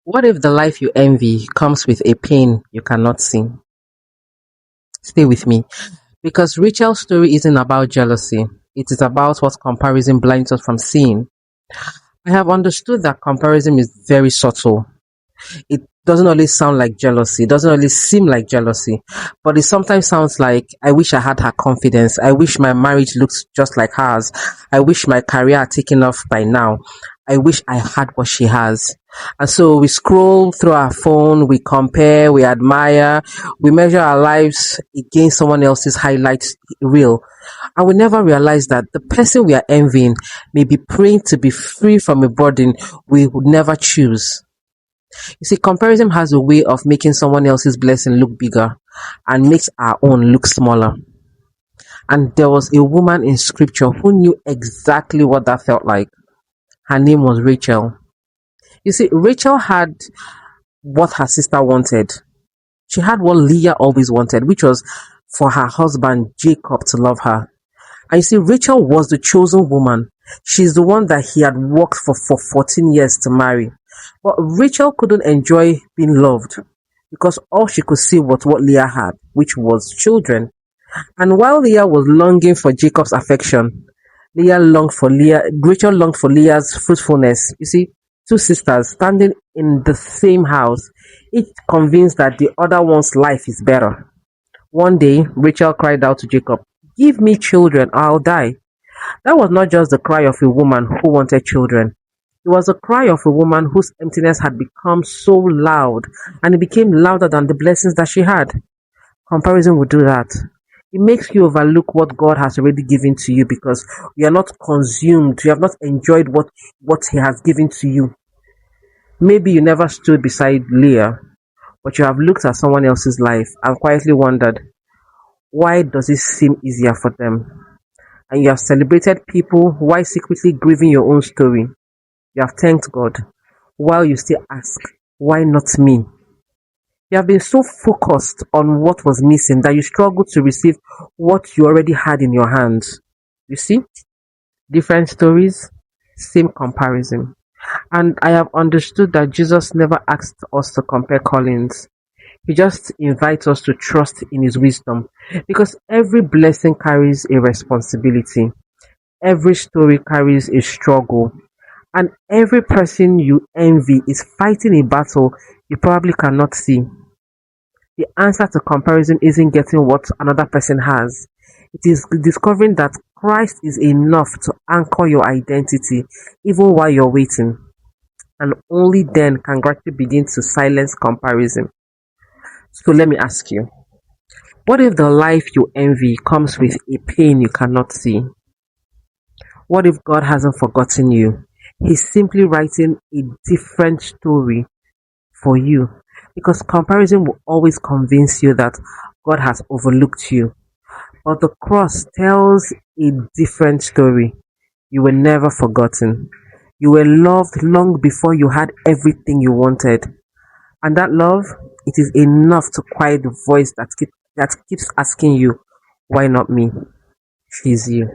What if the life you envy comes with a pain you cannot see? Stay with me. Because Rachel's story isn't about jealousy, it is about what comparison blinds us from seeing. I have understood that comparison is very subtle. It doesn't always sound like jealousy, it doesn't always seem like jealousy, but it sometimes sounds like, I wish I had her confidence. I wish my marriage looks just like hers. I wish my career had taken off by now. I wish I had what she has. And so we scroll through our phone, we compare, we admire, we measure our lives against someone else's highlight reel. And we never realize that the person we are envying may be praying to be free from a burden we would never choose. You see, comparison has a way of making someone else's blessing look bigger and makes our own look smaller. And there was a woman in scripture who knew exactly what that felt like. Her name was Rachel. You see, Rachel had what her sister wanted. She had what Leah always wanted, which was for her husband Jacob to love her. And you see, Rachel was the chosen woman. She's the one that he had worked for 14 years to marry. But Rachel couldn't enjoy being loved because all she could see was what Leah had, which was children. And while Leah was longing for Jacob's affection, Rachel longed for Leah's fruitfulness. You see, two sisters standing in the same house, each convinced that the other one's life is better. One day, Rachel cried out to Jacob, "Give me children, or I'll die." That was not just the cry of a woman who wanted children. It was the cry of a woman whose emptiness had become so loud, and it became louder than the blessings that she had. Comparison would do that. It makes you overlook what God has already given to you because you are not consumed, you have not enjoyed what He has given to you. Maybe you never stood beside Leah, but you have looked at someone else's life and quietly wondered, why does it seem easier for them? And you have celebrated people while secretly grieving your own story. You have thanked God while you still ask, why not me? You have been so focused on what was missing that you struggle to receive what you already had in your hands. You see, different stories, same comparison. And I have understood that Jesus never asked us to compare callings. He just invites us to trust in His wisdom because every blessing carries a responsibility. Every story carries a struggle. And every person you envy is fighting a battle you probably cannot see. The answer to comparison isn't getting what another person has. It is discovering that Christ is enough to anchor your identity even while you're waiting. And only then can gratitude begin to silence comparison. So let me ask you, what if the life you envy comes with a pain you cannot see? What if God hasn't forgotten you? He's simply writing a different story for you because comparison will always convince you that God has overlooked you. But the cross tells a different story. You were never forgotten. You were loved long before you had everything you wanted. And that love, it is enough to quiet the voice that keeps asking you, why not me? She's you.